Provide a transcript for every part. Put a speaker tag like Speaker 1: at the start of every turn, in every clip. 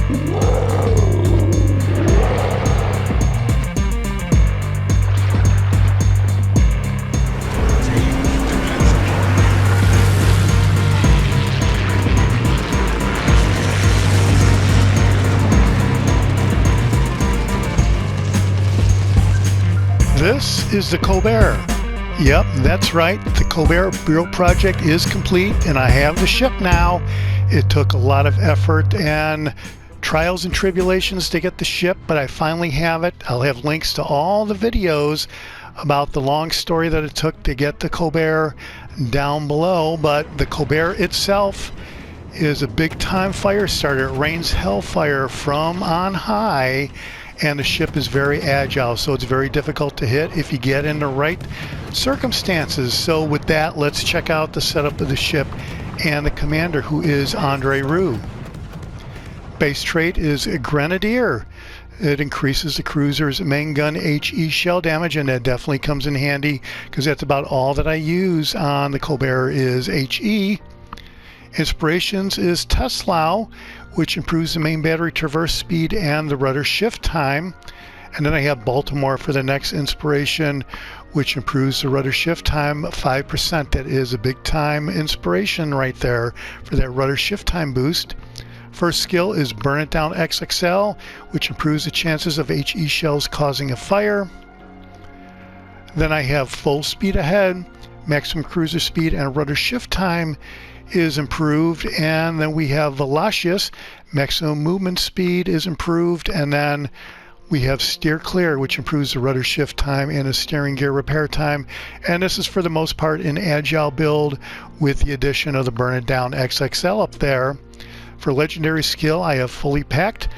Speaker 1: This is the Colbert. Yep, that's right. The Colbert build project is complete and I have the ship now. It took a lot of effort and trials and tribulations to get the ship, but I finally have it. I'll have links to all the videos about the long story that it took to get the Colbert down below, but the Colbert itself is a big time fire starter. It rains hellfire from on high, and the ship is very agile, so it's very difficult to hit if you get in the right circumstances. So with that, let's check out the setup of the ship and the commander, who is Andre Roux. Base trait is Grenadier. It increases the cruiser's main gun HE shell damage, and that definitely comes in handy because that's about all that I use on the Colbert is HE. Inspirations is Tesla, which improves the main battery traverse speed and the rudder shift time. And then I have Baltimore for the next inspiration, which improves the rudder shift time 5%. That is a big time inspiration right there for that rudder shift time boost. First skill is Burn It Down XXL, which improves the chances of HE shells causing a fire. Then I have Full Speed Ahead, maximum cruiser speed and rudder shift time is improved. And then we have Velocious, maximum movement speed is improved. And then we have Steer Clear, which improves the rudder shift time and the steering gear repair time. And this is for the most part an agile build with the addition of the Burn It Down XXL up there. For legendary skill, I have Fully Packed,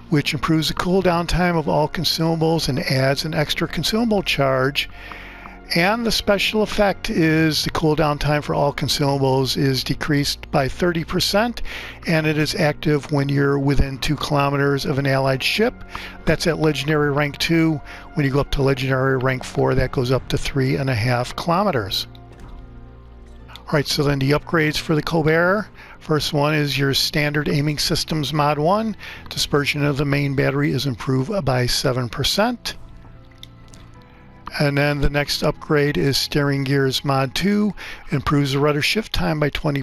Speaker 1: which improves the cooldown time of all consumables and adds an extra consumable charge. And the special effect is the cooldown time for all consumables is decreased by 30%, and it is active when you're within 2 kilometers of an allied ship. That's at legendary rank 2. When you go up to legendary rank 4, that goes up to 3.5 kilometers. Alright, so then the upgrades for the Colbert. First one is your standard aiming systems mod 1. Dispersion of the main battery is improved by 7%. And then the next upgrade is Steering Gears Mod 2, improves the rudder shift time by 20.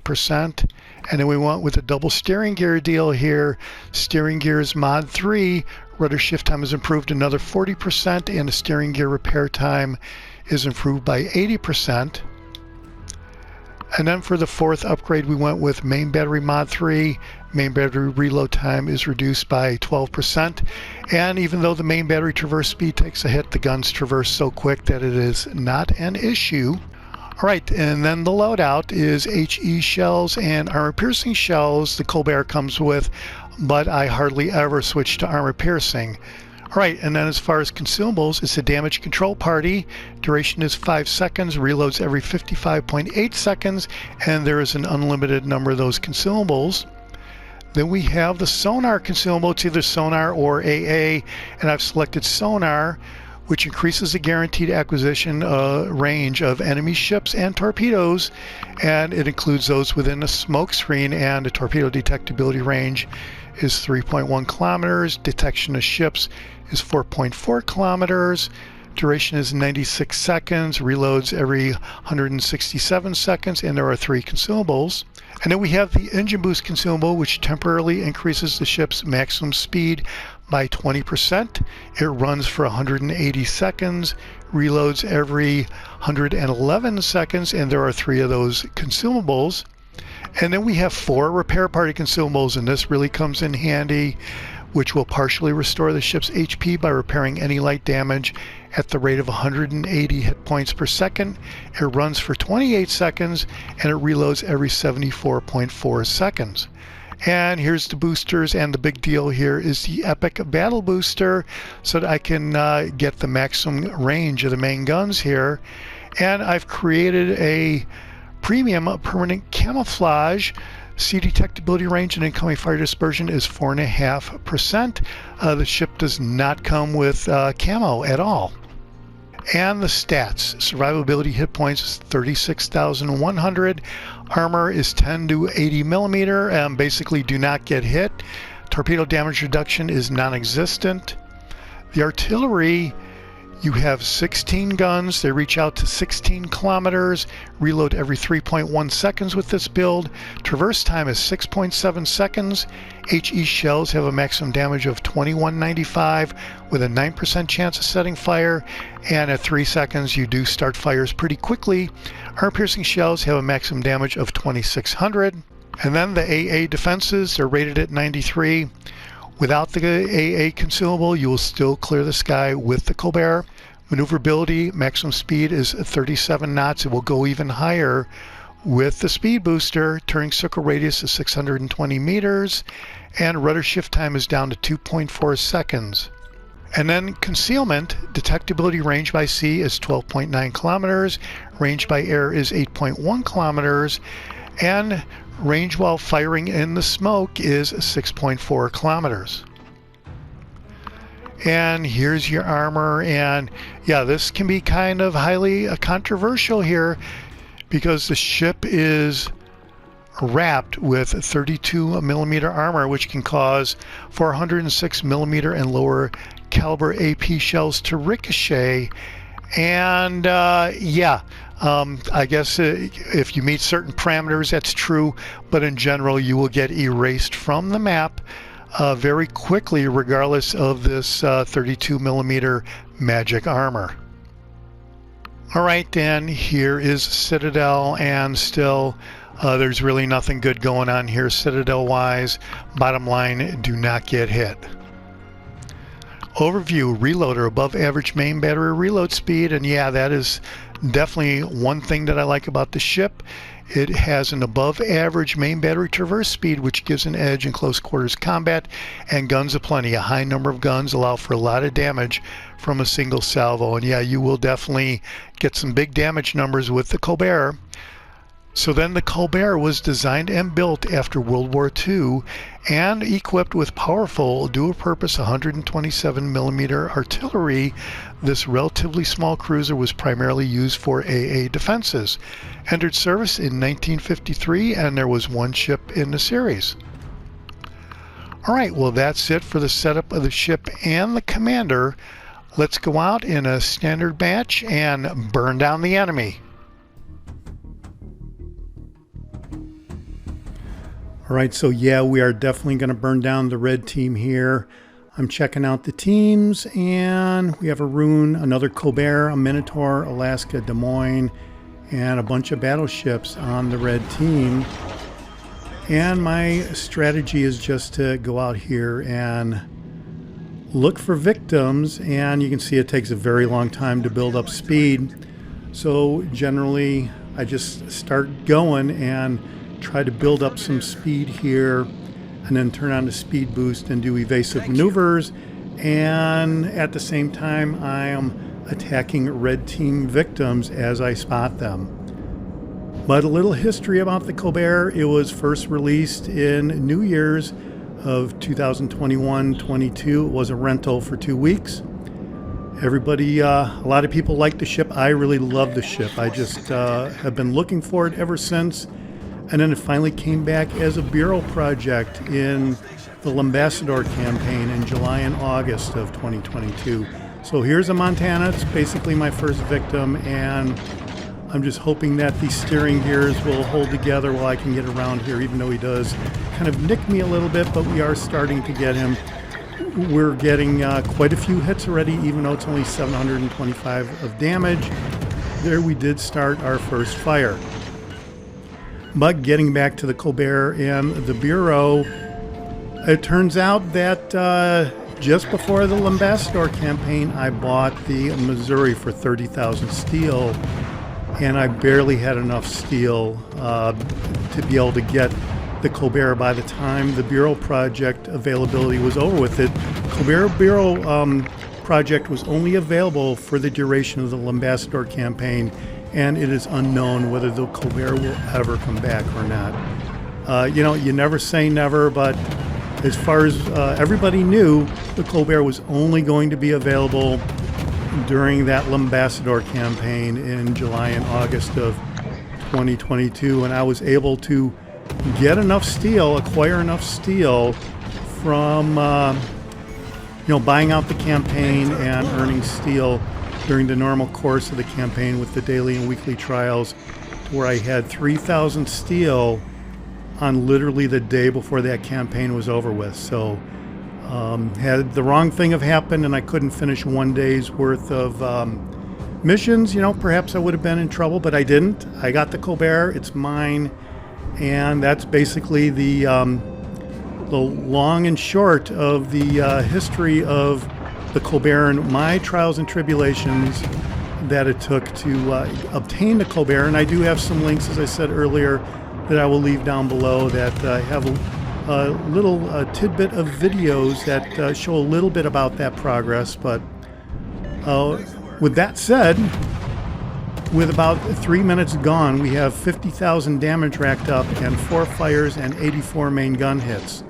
Speaker 1: And then we went with a double steering gear deal here. Steering Gears Mod 3, rudder shift time is improved another 40%, and the steering gear repair time is improved by 80%. And then for the fourth upgrade, we went with Main Battery Mod 3. Main battery reload time is reduced by 12%. And even though the main battery traverse speed takes a hit, the guns traverse so quick that it is not an issue. Alright, and then the loadout is HE shells and armor piercing shells the Colbert comes with, but I hardly ever switch to armor piercing. Alright, and then as far as consumables, it's a damage control party. Duration is 5 seconds, reloads every 55.8 seconds, and there is an unlimited number of those consumables. Then we have the Sonar consumable. It's either Sonar or AA, and I've selected Sonar, which increases the guaranteed acquisition range of enemy ships and torpedoes, and it includes those within a smoke screen, and the torpedo detectability range is 3.1 kilometers. Detection of ships is 4.4 kilometers. Duration is 96 seconds, reloads every 167 seconds, and there are 3 consumables. And then we have the engine boost consumable, which temporarily increases the ship's maximum speed by 20%. It runs for 180 seconds, reloads every 111 seconds, and there are 3 of those consumables. And then we have 4 repair party consumables, and this really comes in handy, which will partially restore the ship's HP by repairing any light damage at the rate of 180 hit points per second. It runs for 28 seconds, and it reloads every 74.4 seconds. And here's the boosters, and the big deal here is the Epic Battle Booster, so that I can get the maximum range of the main guns here. And I've created a premium permanent camouflage. Sea detectability range and incoming fire dispersion is 4.5%. The ship does not come with camo at all. And the stats: survivability hit points is 36,100. Armor is 10 to 80 millimeter, and basically do not get hit. Torpedo damage reduction is non-existent. The artillery, you have 16 guns. They reach out to 16 kilometers. Reload every 3.1 seconds with this build. Traverse time is 6.7 seconds. HE shells have a maximum damage of 2195 with a 9% chance of setting fire. And at 3 seconds, you do start fires pretty quickly. Armor-piercing shells have a maximum damage of 2600. And then the AA defenses, they're rated at 93. Without the AA consumable, you will still clear the sky with the Colbert. Maneuverability, maximum speed is 37 knots. It will go even higher with the speed booster. Turning circle radius is 620 meters. And rudder shift time is down to 2.4 seconds. And then concealment, detectability range by sea is 12.9 kilometers. Range by air is 8.1 kilometers. And range while firing in the smoke is 6.4 kilometers. And here's your armor. And yeah, this can be kind of highly controversial here because the ship is wrapped with 32 millimeter armor, which can cause 406 millimeter and lower caliber AP shells to ricochet. And I guess if you meet certain parameters, that's true, but in general, you will get erased from the map very quickly, regardless of this 32 millimeter magic armor. All right, then here is Citadel, and still there's really nothing good going on here Citadel-wise. Bottom line, do not get hit. Overview, reloader, above average main battery reload speed, and yeah, that is definitely one thing that I like about the ship. It has an above average main battery traverse speed, which gives an edge in close quarters combat, and guns aplenty. A high number of guns allow for a lot of damage from a single salvo, and yeah, you will definitely get some big damage numbers with the Colbert. So then the Colbert was designed and built after World War II and equipped with powerful dual-purpose 127 millimeter artillery. This relatively small cruiser was primarily used for AA defenses. Entered service in 1953, and there was one ship in the series. All right, well, that's it for the setup of the ship and the commander. Let's go out in a standard match and burn down the enemy. All right, so yeah, we are definitely going to burn down the red team here. I'm checking out the teams, and we have a Rune, another Colbert, a Minotaur, Alaska, Des Moines, and a bunch of battleships on the red team. And my strategy is just to go out here and look for victims, and you can see it takes a very long time to build up speed. So generally, I just start going and try to build up some speed here, and then turn on the speed boost and do evasive maneuvers. And at the same time, I am attacking red team victims as I spot them. But a little history about the Colbert. It was first released in New Year's of 2021-22. It was a rental for 2 weeks. Everybody, a lot of people like the ship. I really love the ship. I just have been looking for it ever since. And then it finally came back as a Bureau project in the Ambassador campaign in July and August of 2022. So here's a Montana. It's basically my first victim, and I'm just hoping that these steering gears will hold together while I can get around here, even though he does kind of nick me a little bit, but we are starting to get him. We're getting quite a few hits already, even though it's only 725 of damage. There we did start our first fire. But getting back to the Colbert and the Bureau, it turns out that just before the Ambassador campaign, I bought the Missouri for 30,000 steel, and I barely had enough steel to be able to get the Colbert by the time the Bureau project availability was over with it. Colbert Bureau project was only available for the duration of the Ambassador campaign, and it is unknown whether the Colbert will ever come back or not. You know, you never say never, but as far as everybody knew, the Colbert was only going to be available during that Ambassador campaign in July and August of 2022, and I was able to get enough steel, acquire enough steel from buying out the campaign and earning steel during the normal course of the campaign with the daily and weekly trials, where I had 3,000 steel on literally the day before that campaign was over with. So had the wrong thing have happened and I couldn't finish one day's worth of missions, perhaps I would have been in trouble, but I didn't. I got the Colbert, it's mine, and that's basically the long and short of the history of the Colbert and my trials and tribulations that it took to obtain the Colbert. And I do have some links, as I said earlier, that I will leave down below that have a little tidbit of videos that show a little bit about that progress. But with that said, with about 3 minutes gone, we have 50,000 damage racked up and 4 fires and 84 main gun hits.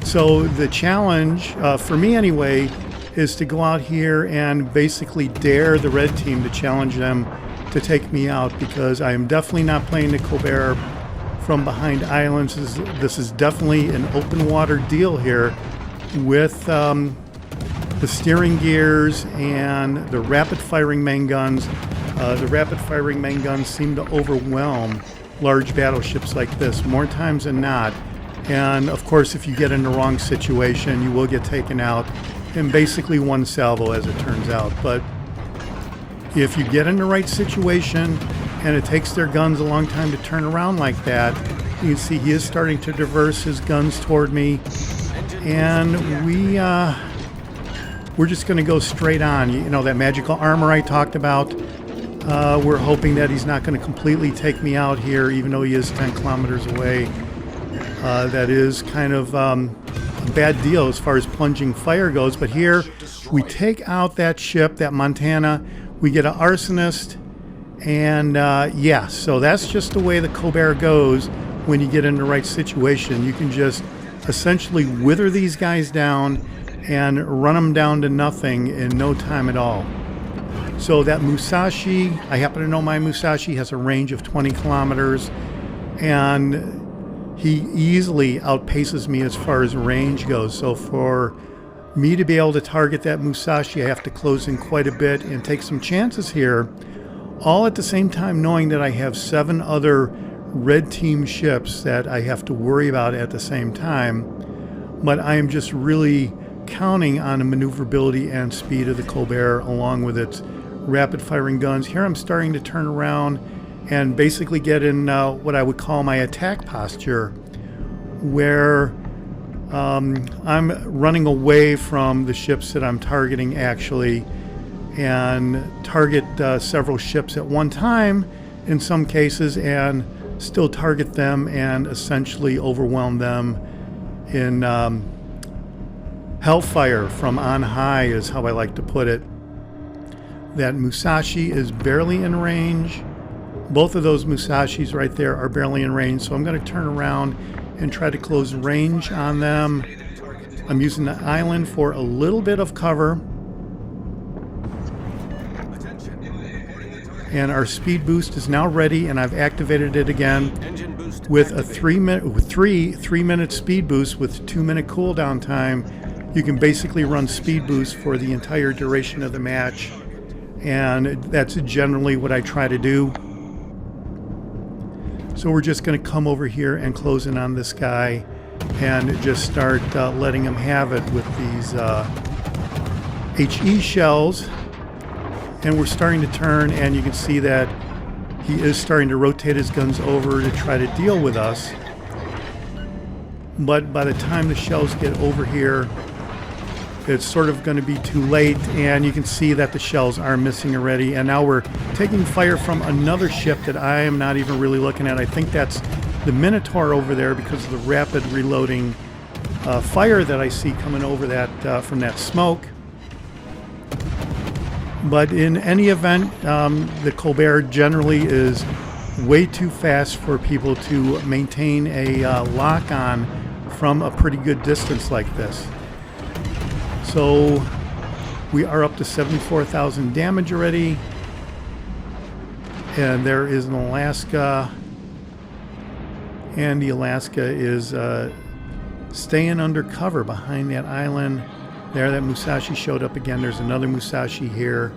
Speaker 1: So the challenge, for me anyway, is to go out here and basically dare the red team to challenge them to take me out, because I am definitely not playing the Colbert from behind islands. This is definitely an open water deal here with the steering gears and the rapid firing main guns. The rapid firing main guns seem to overwhelm large battleships like this more times than not. And of course, if you get in the wrong situation, you will get taken out in basically one salvo, as it turns out. But if you get in the right situation, and it takes their guns a long time to turn around like that, you can see he is starting to reverse his guns toward me, and we're just going to go straight on. That magical armor I talked about, we're hoping that he's not going to completely take me out here, even though he is 10 kilometers away. That is kind of a bad deal as far as plunging fire goes. But here we take out that ship, that Montana. We get an arsonist, and so that's just the way the Colbert goes when you get in the right situation. You can just essentially wither these guys down and run them down to nothing in no time at all. So that Musashi, I happen to know my Musashi has a range of 20 kilometers, and he easily outpaces me as far as range goes. So for me to be able to target that Musashi, I have to close in quite a bit and take some chances here, all at the same time knowing that I have 7 other red team ships that I have to worry about at the same time. But I am just really counting on the maneuverability and speed of the Colbert, along with its rapid firing guns. Here I'm starting to turn around and basically get in what I would call my attack posture, where I'm running away from the ships that I'm targeting actually, and target several ships at one time in some cases, and still target them and essentially overwhelm them in hellfire from on high, is how I like to put it. That Musashi is barely in range. Both of those Musashis right there are barely in range, so I'm going to turn around and try to close range on them. I'm using the island for a little bit of cover. And our speed boost is now ready, and I've activated it again with a 3 minute speed boost with 2 minute cooldown time. You can basically run speed boost for the entire duration of the match, and that's generally what I try to do. So we're just going to come over here and close in on this guy and just start letting him have it with these HE shells. And we're starting to turn, and you can see that he is starting to rotate his guns over to try to deal with us. But by the time the shells get over here, it's sort of going to be too late, and you can see that the shells are missing already. And now we're taking fire from another ship that I am not even really looking at. I think that's the Minotaur over there, because of the rapid reloading fire that I see coming over that from that smoke. But in any event, the Colbert generally is way too fast for people to maintain a lock on from a pretty good distance like this. So we are up to 74,000 damage already, and there is an Alaska, and the Alaska is staying under cover behind that island. There, that Musashi showed up again. There's another Musashi here.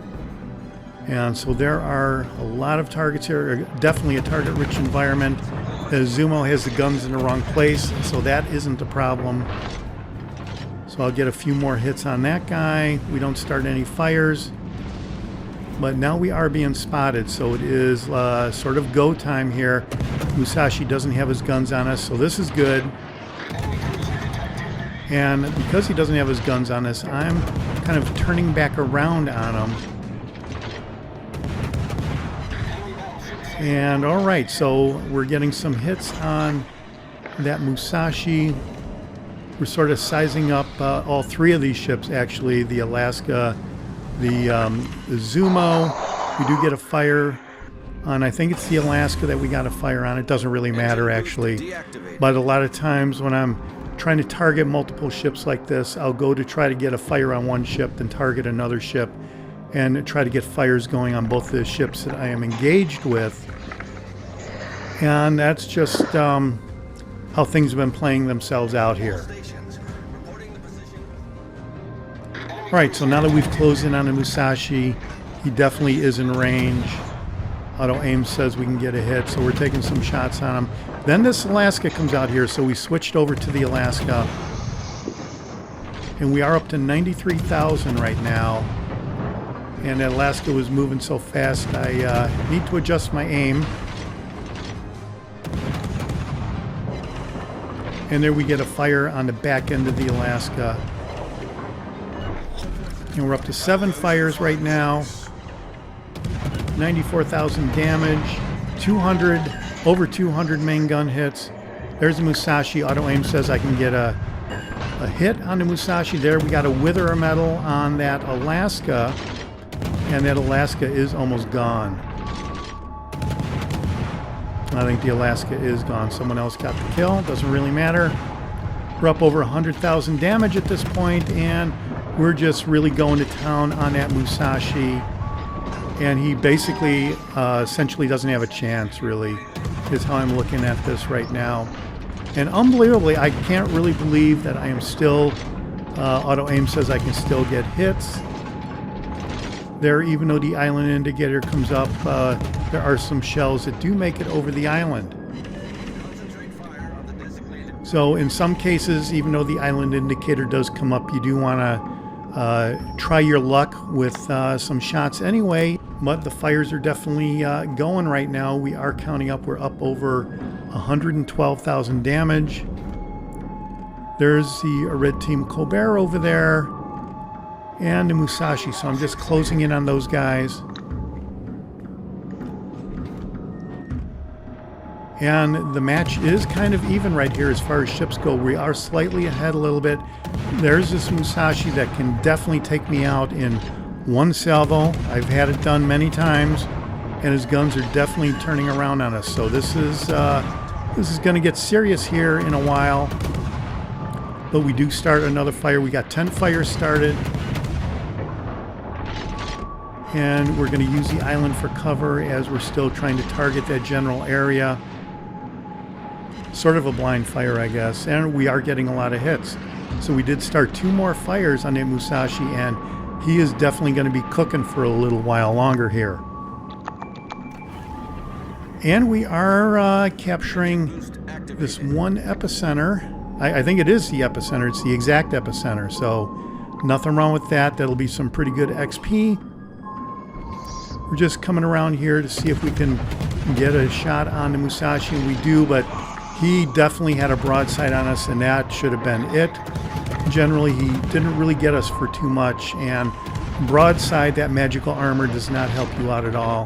Speaker 1: And so there are a lot of targets here. Definitely a target-rich environment. Zumo has the guns in the wrong place, so that isn't a problem. So I'll get a few more hits on that guy. We don't start any fires. But now we are being spotted, so it is sort of go time here. Musashi doesn't have his guns on us, so this is good. And because he doesn't have his guns on us, I'm kind of turning back around on him. And all right, so we're getting some hits on that Musashi. We're sort of sizing up all three of these ships, actually, the Alaska, the Zumo. We do get a fire on, I think it's the Alaska that we got a fire on. It doesn't really matter, actually. But a lot of times when I'm trying to target multiple ships like this, I'll go to try to get a fire on one ship, then target another ship, and try to get fires going on both the ships that I am engaged with. And that's just how things have been playing themselves out here. All right, so now that we've closed in on the Musashi, he definitely is in range. Auto aim says we can get a hit, so we're taking some shots on him. Then this Alaska comes out here, so we switched over to the Alaska. And we are up to 93,000 right now. And that Alaska was moving so fast, I need to adjust my aim. And there we get a fire on the back end of the Alaska. And we're up to 7 fires right now. 94,000 damage. Over 200 main gun hits. There's the Musashi. Auto aim says I can get a hit on the Musashi. There we got a Witherer Medal on that Alaska. And that Alaska is almost gone. I think the Alaska is gone. Someone else got the kill. Doesn't really matter. We're up over 100,000 damage at this point, and we're just really going to town on that Musashi. And he basically, essentially doesn't have a chance, really, is how I'm looking at this right now. And unbelievably, I can't really believe that I am still, auto aim says I can still get hits. There, even though the island indicator comes up, there are some shells that do make it over the island. So in some cases, even though the island indicator does come up, you do want to try your luck with some shots anyway. But the fires are definitely going right now. We are counting up. We're up over 112,000 damage. There's the red team Colbert over there. And the Musashi, so I'm just closing in on those guys. And the match is kind of even right here as far as ships go. We are slightly ahead a little bit. There's this Musashi that can definitely take me out in one salvo. I've had it done many times, and his guns are definitely turning around on us. So this is going to get serious here in a while. But we do start another fire. We got 10 fires started. And we're going to use the island for cover as we're still trying to target that general area. Sort of a blind fire, I guess. And we are getting a lot of hits. So we did start 2 more fires on that Musashi, and he is definitely going to be cooking for a little while longer here. And we are capturing this one epicenter. I think it is the epicenter. It's the exact epicenter. So nothing wrong with that. That'll be some pretty good XP. We're just coming around here to see if we can get a shot on the Musashi, and we do, but he definitely had a broadside on us, and that should have been it. Generally, he didn't really get us for too much, and broadside, that magical armor does not help you out at all.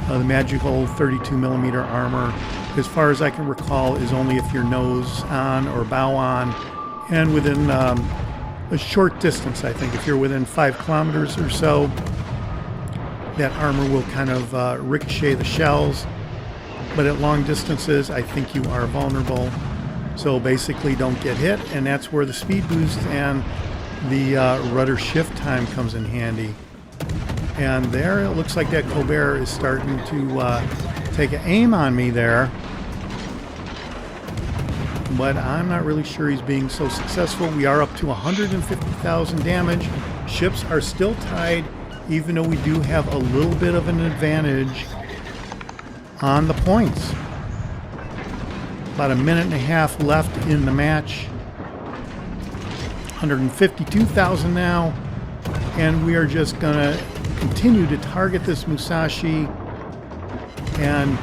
Speaker 1: The magical 32mm armor, as far as I can recall, is only if you're nose on or bow on, and within a short distance, I think. If you're within 5 kilometers or so, that armor will kind of ricochet the shells, but at long distances I think you are vulnerable. So basically don't get hit, and that's where the speed boost and the rudder shift time comes in handy. And there it looks like that Colbert is starting to take an aim on me there. but I'm not really sure he's being so successful. We are up to 150,000 damage. Ships are still tied, even though we do have a little bit of an advantage on the points. About a minute and a half left in the match. 152,000 now, and we are just gonna continue to target this Musashi, and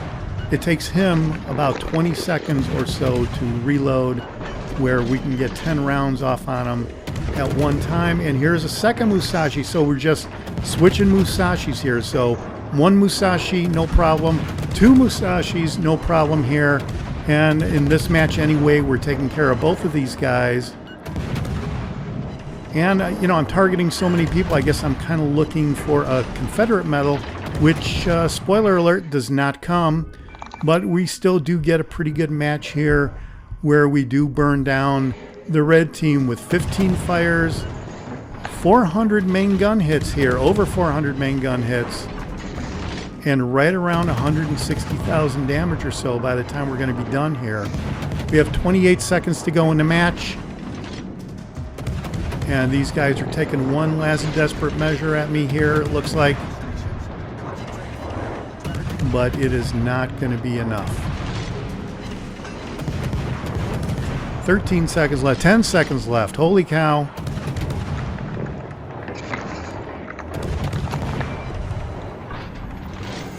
Speaker 1: it takes him about 20 seconds or so to reload, where we can get 10 rounds off on him at one time. And here's a second Musashi, so we're just switching Musashis here. So one Musashi, no problem. Two Musashis, no problem here. And in this match anyway, we're taking care of both of these guys. And, you know, I'm targeting so many people, I guess I'm kind of looking for a Confederate medal, which, spoiler alert, does not come. But we still do get a pretty good match here, where we do burn down the red team with 15 fires, 400 main gun hits here, over 400 main gun hits, and right around 160,000 damage or so by the time we're going to be done here. We have 28 seconds to go in the match. And these guys are taking one last desperate measure at me here, it looks like. But it is not going to be enough. 13 seconds left, 10 seconds left. Holy cow.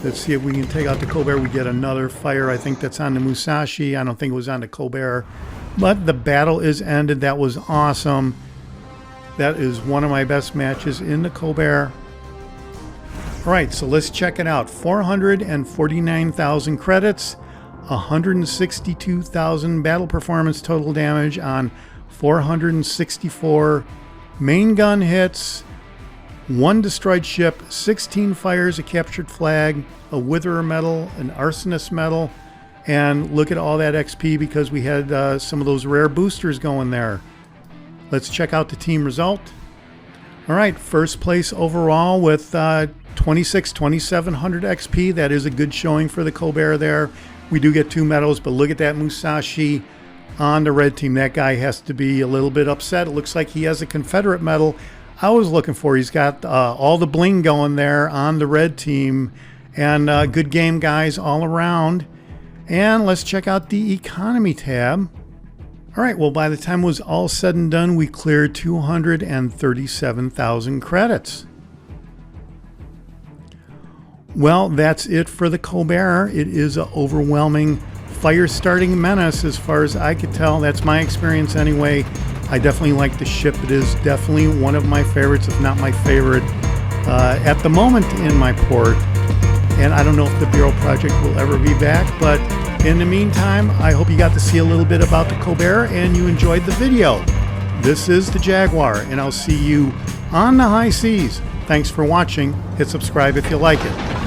Speaker 1: Let's see if we can take out the Colbert. We get another fire. I think that's on the Musashi. I don't think it was on the Colbert. But the battle is ended. That was awesome. That is one of my best matches in the Colbert. All right, so let's check it out. 449,000 credits, 162,000 battle performance total damage on 464 main gun hits, 1 destroyed ship, 16 fires, a captured flag, a Witherer Medal, an Astonist Medal, and look at all that XP because we had some of those rare boosters going there. Let's check out the team result. All right, first place overall with 2,700 XP. That is a good showing for the Colbert there. We do get 2 medals, but look at that Musashi on the red team. That guy has to be a little bit upset. It looks like he has a Confederate medal. I was looking for. He's got all the bling going there on the red team. And good game, guys, all around. And let's check out the economy tab. All right, well, by the time it was all said and done, we cleared 237,000 credits. Well, that's it for the Colbert. It is an overwhelming fire-starting menace as far as I could tell. That's my experience anyway. I definitely like the ship. It is definitely one of my favorites, if not my favorite, at the moment in my port. And I don't know if the Bureau project will ever be back, but in the meantime, I hope you got to see a little bit about the Colbert and you enjoyed the video. This is the Jaguar, and I'll see you on the high seas. Thanks for watching. Hit subscribe if you like it.